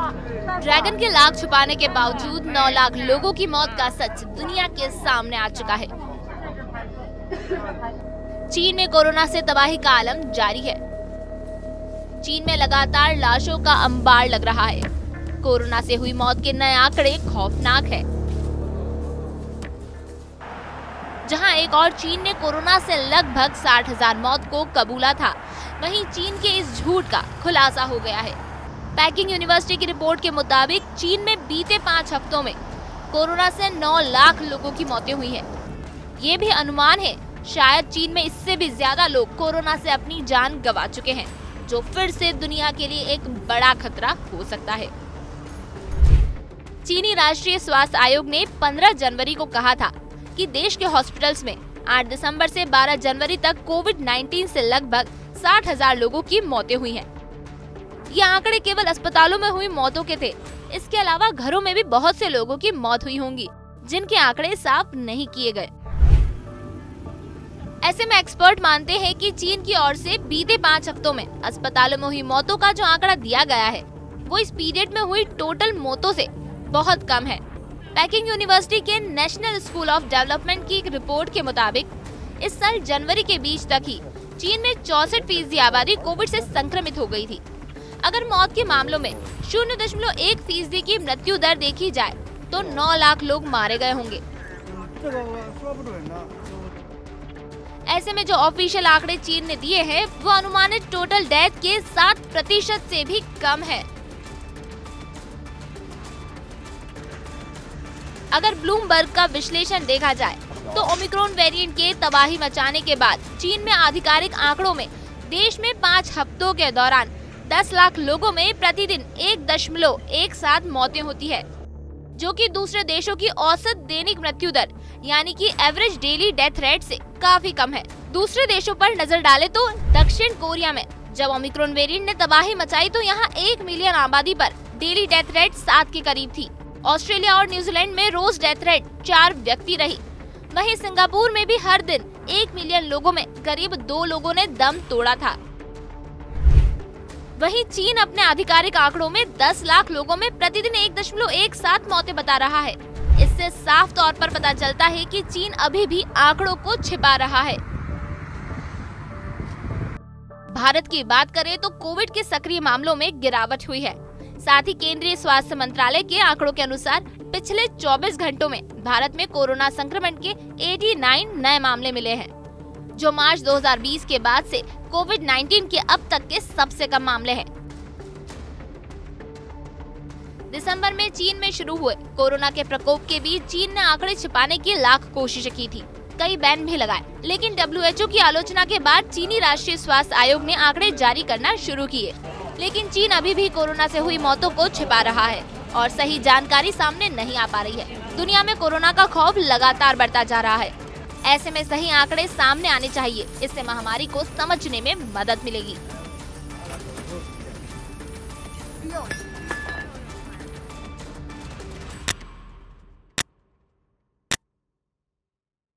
Dragon के लाख छुपाने के बावजूद 9 लाख लोगों की मौत का सच दुनिया के सामने आ चुका है। चीन में कोरोना से तबाही का आलम जारी है। चीन में लगातार लाशों का अंबार लग रहा है। कोरोना से हुई मौत के नए आंकड़े खौफनाक है। जहां एक और चीन ने कोरोना से लगभग 60,000 मौत को कबूला था, वहीं चीन के इस झूठ का खुलासा हो गया है। पेकिंग यूनिवर्सिटी की रिपोर्ट के मुताबिक चीन में बीते 5 हफ्तों में कोरोना से 9 लाख लोगों की मौतें हुई हैं। ये भी अनुमान है, शायद चीन में इससे भी ज्यादा लोग कोरोना से अपनी जान गंवा चुके हैं, जो फिर से दुनिया के लिए एक बड़ा खतरा हो सकता है। चीनी राष्ट्रीय स्वास्थ्य आयोग ने 15 जनवरी को कहा था कि देश के हॉस्पिटल्स में 8 दिसंबर से 12 जनवरी तक कोविड-19 से लगभग 60,000 लोगों की मौतें हुई हैं। ये आंकड़े केवल अस्पतालों में हुई मौतों के थे। इसके अलावा घरों में भी बहुत से लोगों की मौत हुई होंगी, जिनके आंकड़े साफ नहीं किए गए। ऐसे में एक्सपर्ट मानते हैं कि चीन की ओर से बीते 5 हफ्तों में अस्पतालों में हुई मौतों का जो आंकड़ा दिया गया है, वो इस पीरियड में हुई टोटल मौतों से बहुत कम है। पेकिंग यूनिवर्सिटी के नेशनल स्कूल ऑफ डेवलपमेंट की एक रिपोर्ट के मुताबिक इस साल जनवरी के बीच तक ही चीन में 64% आबादी कोविड से संक्रमित हो गई थी। अगर मौत के मामलों में 0.1% की मृत्यु दर देखी जाए तो 9 लाख लोग मारे गए होंगे। ऐसे में जो ऑफिशियल आंकड़े चीन ने दिए हैं, वो अनुमानित टोटल डेथ के 7% से भी कम है। अगर ब्लूमबर्ग का विश्लेषण देखा जाए तो ओमिक्रॉन वेरिएंट के तबाही मचाने के बाद चीन में आधिकारिक आंकड़ों में देश में 5 हफ्तों के दौरान 10 लाख लोगों में प्रतिदिन 1.17 मौतें होती है, जो कि दूसरे देशों की औसत दैनिक मृत्यु दर यानी कि एवरेज डेली डेथ रेट से काफी कम है। दूसरे देशों पर नजर डालें तो दक्षिण कोरिया में जब ओमिक्रॉन वेरिएंट ने तबाही मचाई तो यहाँ 1 मिलियन आबादी पर डेली डेथ रेट 7 के करीब थी। ऑस्ट्रेलिया और न्यूजीलैंड में रोज डेथ रेट 4 व्यक्ति रही। वहीं सिंगापुर में भी हर दिन 1 मिलियन लोगों में करीब 2 लोगों ने दम तोड़ा था। वहीं चीन अपने आधिकारिक आंकड़ों में 10 लाख लोगों में प्रतिदिन 1.17 मौतें बता रहा है। इससे साफ तौर पर पता चलता है कि चीन अभी भी आंकड़ों को छिपा रहा है। भारत की बात करें तो कोविड के सक्रिय मामलों में गिरावट हुई है। साथ ही केंद्रीय स्वास्थ्य मंत्रालय के आंकड़ों के अनुसार पिछले 24 घंटों में भारत में कोरोना संक्रमण के 89 नए मामले मिले हैं, जो मार्च 2020 के बाद से कोविड-19 के अब तक के सबसे कम मामले हैं। दिसंबर में चीन में शुरू हुए कोरोना के प्रकोप के बीच चीन ने आंकड़े छिपाने की लाख कोशिशें की थी, कई बैन भी लगाए, लेकिन WHO की आलोचना के बाद चीनी राष्ट्रीय स्वास्थ्य आयोग ने आंकड़े जारी करना शुरू किए। लेकिन चीन अभी भी कोरोना से हुई मौतों को छिपा रहा है और सही जानकारी सामने नहीं आ पा रही है। दुनिया में कोरोना का खौफ लगातार बढ़ता जा रहा है। ऐसे में सही आंकड़े सामने आने चाहिए, इससे महामारी को समझने में मदद मिलेगी।